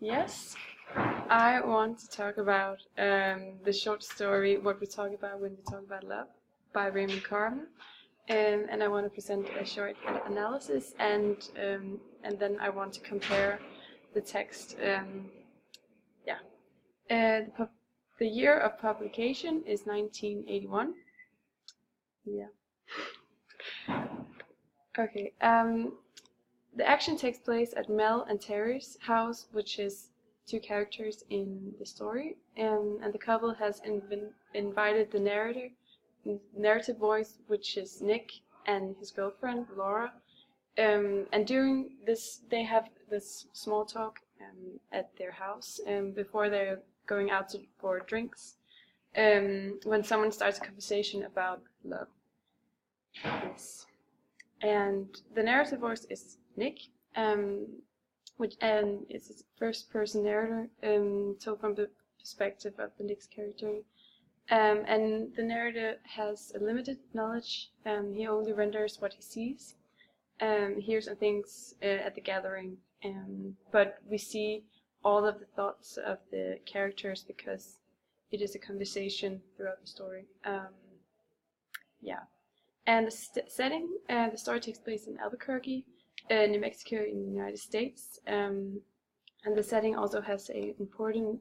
Yes, I want to talk about the short story "What We Talk About When We Talk About Love" by Raymond Carver, and I want to present a short analysis, and then I want to compare the text. Yeah, the year of publication is 1981. Yeah. Okay. The action takes place at Mel and Terry's house, which is two characters in the story, and the couple has invited the narrative voice, which is Nick, and his girlfriend Laura. And during this, they have this small talk at their house before they're going out for drinks. When someone starts a conversation about love. Yes. And the narrative voice is Nick, which is a first-person narrator, told from the perspective of the Nick's character. And the narrator has a limited knowledge. He only renders what he sees, hears and thinks at the gathering. But we see all of the thoughts of the characters because it is a conversation throughout the story. Yeah. And the setting, the story takes place in Albuquerque, New Mexico, in the United States. And the setting also has an important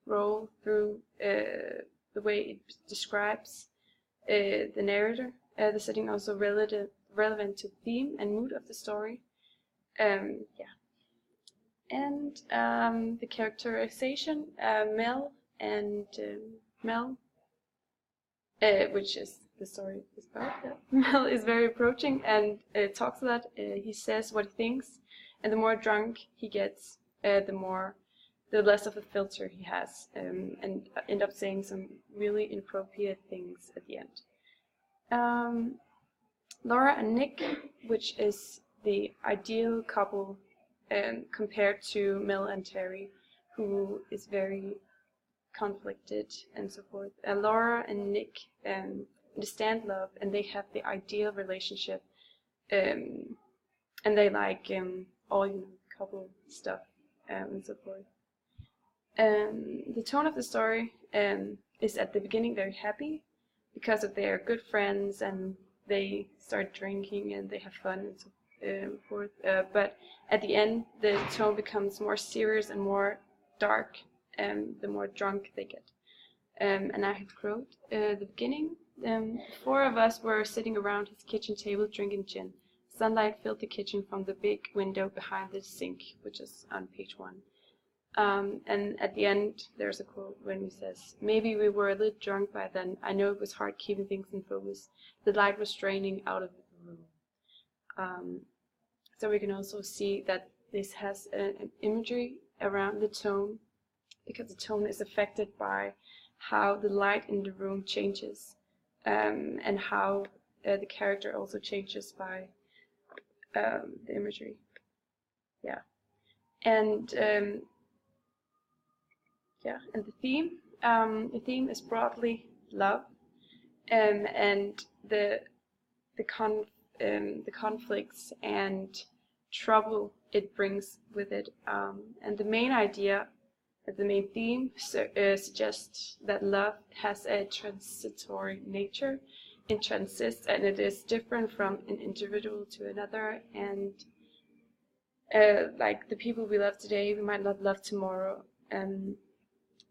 role through the way it describes the narrator. The setting also relevant to the theme and mood of the story. Yeah. And the characterization, Mel, which is the story is about. Yeah. Mel is very approaching and talks a lot. He says what he thinks, and the more drunk he gets, the less of a filter he has, and end up saying some really inappropriate things at the end. Laura and Nick, which is the ideal couple compared to Mel and Terry, who is very conflicted and so forth. Laura and Nick understand love, and they have the ideal relationship, and they like all couple stuff and so forth. The tone of the story is at the beginning very happy because of their good friends and they start drinking and they have fun and so forth. But at the end, the tone becomes more serious and more dark, the more drunk they get. And I have quote the beginning. Four of us were sitting around his kitchen table drinking gin. Sunlight filled the kitchen from the big window behind the sink, which is on page 1. And at the end, there's a quote when he says, "Maybe we were a little drunk by then. I know it was hard keeping things in focus. The light was straining out of the room." So we can also see that this has an imagery around the tone, because the tone is affected by how the light in the room changes, and how the character also changes by the imagery. Yeah, and and the theme is broadly love, and the conflicts and trouble it brings with it, and the main idea. The main theme suggests that love has a transitory nature. It transits, and it is different from an individual to another. And like the people we love today, we might not love tomorrow. And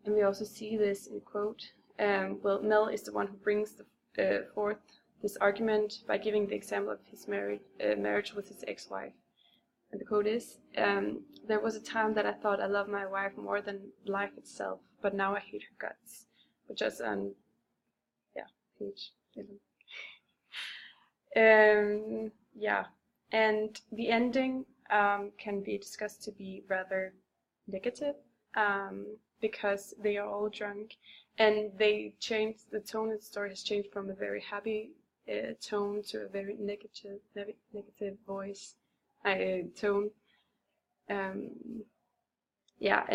we also see this in quote. Well, Mel is the one who brings forth this argument by giving the example of his marriage with his ex-wife. And the quote is, "There was a time that I thought I loved my wife more than life itself, but now I hate her guts," which is on, page 11. And the ending can be discussed to be rather negative, because they are all drunk, and they changed, the tone of the story has changed from a very happy tone to a very negative voice. Tone. And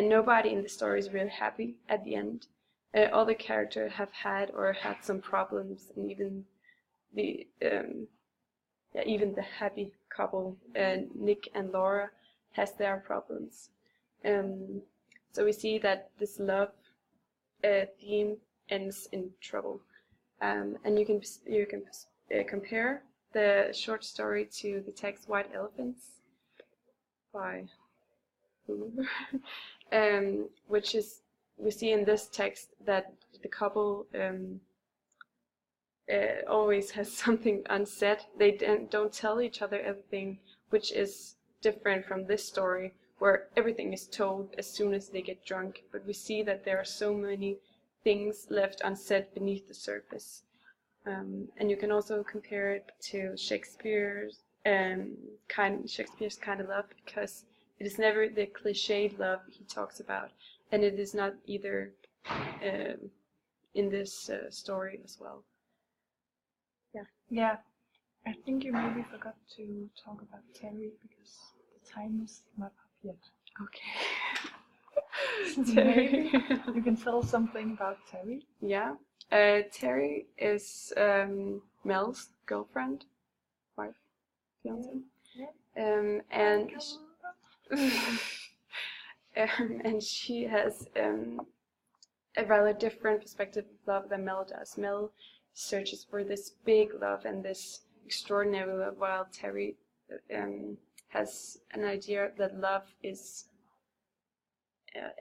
nobody in the story is really happy at the end. All the characters have had or had some problems, and even the happy couple, Nick and Laura, has their problems. So we see that this love theme ends in trouble, and you can compare the short story to the text White Elephants by Hoover, which is, we see in this text that the couple always has something unsaid. They don't tell each other everything, which is different from this story where everything is told as soon as they get drunk. But we see that there are so many things left unsaid beneath the surface. And you can also compare it to Shakespeare's kind of love, because it is never the cliched love he talks about, and it is not either in this story as well. Yeah, I think you maybe forgot to talk about Terry because the time is not up yet. Okay. Maybe you can tell something about Terry. Yeah. Terry is Mel's girlfriend, wife, fiance. Yeah. And she has a rather different perspective of love than Mel does. Mel searches for this big love and this extraordinary love, while Terry has an idea that love is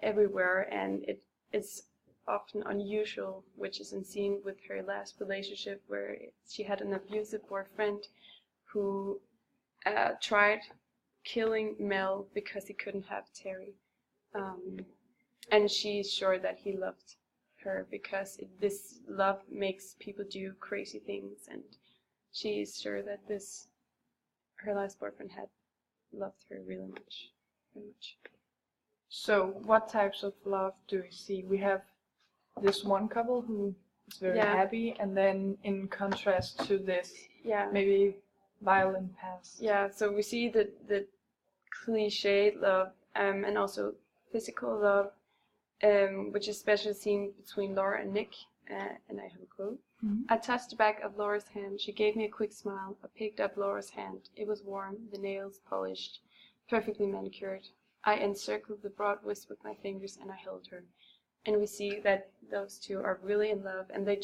everywhere, and it is often unusual, which is seen with her last relationship, where she had an abusive boyfriend who tried killing Mel because he couldn't have Terry, and she's sure that he loved her because this love makes people do crazy things, and she's sure that her last boyfriend had loved her really much, very much. So, what types of love do we see? We have this one couple who is very happy, and then in contrast to this, maybe violent past. Yeah, so we see the cliched love and also physical love, which is especially seen between Laura and Nick. And I have a quote. Mm-hmm. I touched the back of Laura's hand. She gave me a quick smile. I picked up Laura's hand. It was warm, the nails polished, perfectly manicured. I encircled the broad wrist with my fingers, and I held her. And we see that those two are really in love, and they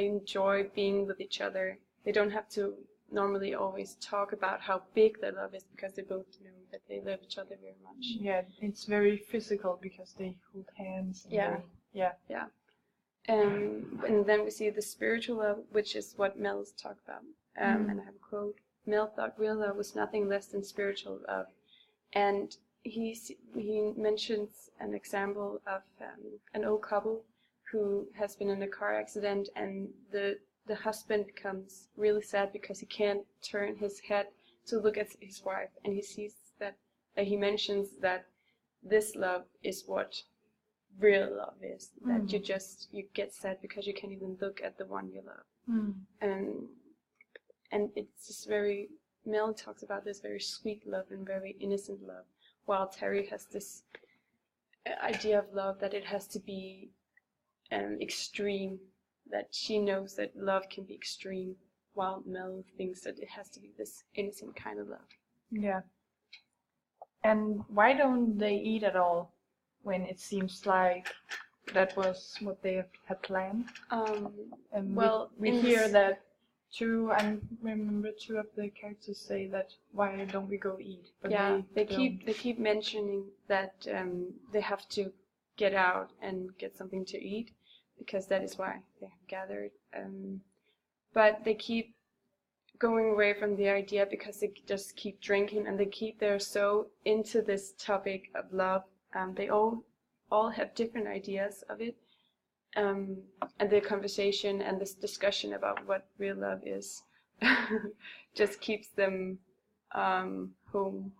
enjoy being with each other. They don't have to normally always talk about how big their love is, because they both know that they love each other very much. Yeah, it's very physical because they hold hands. And and then we see the spiritual love, which is what Mel's talked about. And I have a quote. Mel thought real love was nothing less than spiritual love. And he mentions an example of an old couple who has been in a car accident, and the husband becomes really sad because he can't turn his head to look at his wife, and he sees that he mentions that this love is what real love is, that you get sad because you can't even look at the one you love. And it's just Mel talks about this very sweet love and very innocent love, while Terry has this idea of love that it has to be extreme, that she knows that love can be extreme, while Mel thinks that it has to be this innocent kind of love. Yeah. And why don't they eat at all when it seems like that was what they had planned? Well, we hear that I remember two of the characters say that, why don't we go eat? But they keep mentioning that they have to get out and get something to eat, because that is why they have gathered. But they keep going away from the idea because they just keep drinking, and they're so into this topic of love. They all have different ideas of it. And the conversation and this discussion about what real love is just keeps them home.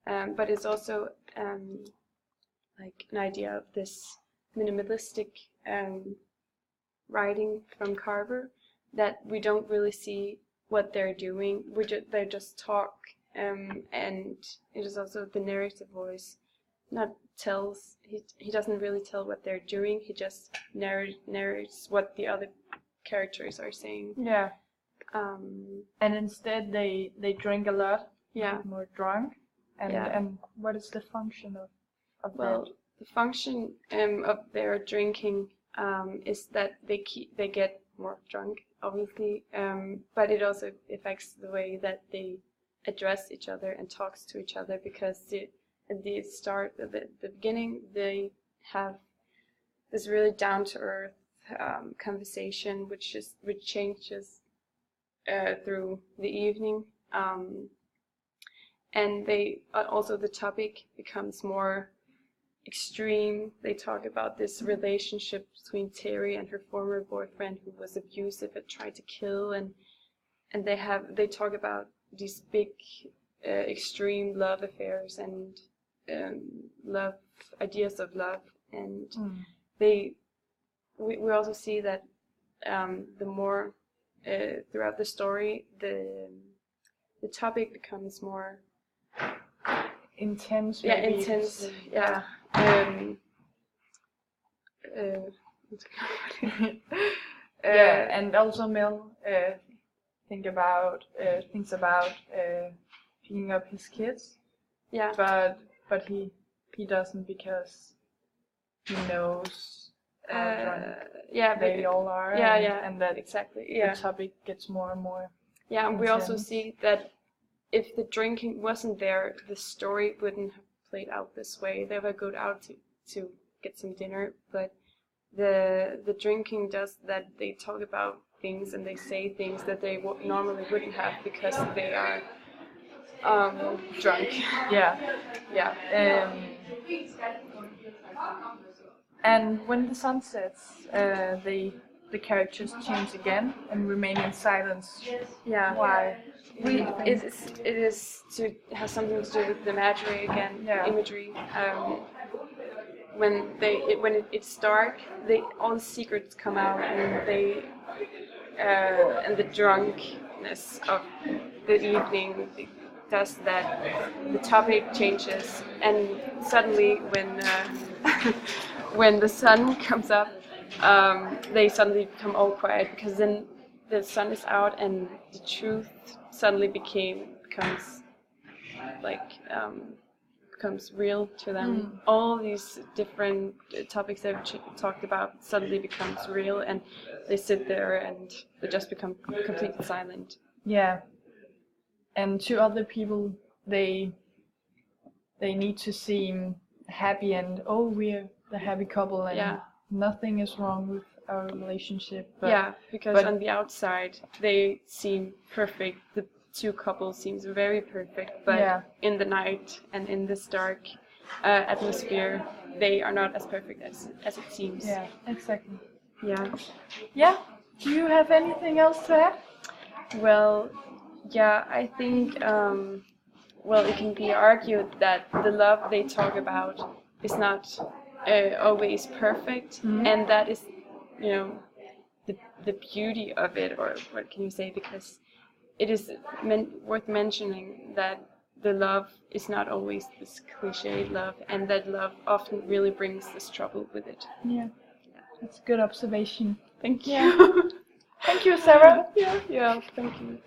But it's also like an idea of this minimalistic writing from Carver, that we don't really see what they're doing. They just talk, and it is also the narrative voice he doesn't really tell what they're doing. He just narrates what the other characters are saying. Yeah. And instead they drink a lot, get more drunk, And what is the function of that? The function of their drinking is that they get more drunk, obviously, but it also affects the way that they address each other and talks to each other, because at the start, at the beginning, they have this really down to earth conversation, which changes through the evening, and they also the topic becomes more extreme. They talk about this relationship between Terry and her former boyfriend, who was abusive and tried to kill, and they talk about these big extreme love affairs and love ideas of love, and we also see that the more throughout the story the topic becomes more intense. Maybe. Intense. Yeah. And also Mel thinks about picking up his kids. Yeah. But he doesn't, because he knows how drunk they all are. Yeah. And that exactly. The topic gets more and more. Yeah, and we also see that if the drinking wasn't there, the story wouldn't have played out this way. They would go out to get some dinner, but the drinking does that. They talk about things and they say things that they normally wouldn't have, because they are drunk. Yeah. Yeah. And when the sun sets, the characters change again and remain in silence. Yeah. Why? It is to have something to do with the imagery again. Yeah. Imagery. When it's dark, all the secrets come out, and the drunkenness of the evening does that. The topic changes, and suddenly when the sun comes up, they suddenly become all quiet, because then the sun is out and the truth suddenly becomes real to them. All these different topics they've talked about suddenly becomes real, and they sit there and they just become completely silent. Yeah. And to other people, they need to seem happy and we're the happy couple, and nothing is wrong with our relationship. But, because on the outside they seem perfect. The two couples seems very perfect, but in the night and in this dark atmosphere, they are not as perfect as it seems. Yeah, exactly. Yeah. Do you have anything else to add? Well, I think it can be argued that the love they talk about is not always perfect, and that is, the beauty of it, or what can you say? Because it is worth mentioning that the love is not always this cliche love, and that love often really brings this trouble with it. Yeah. That's a good observation. Thank you. Thank you, Sarah. Yeah, thank you.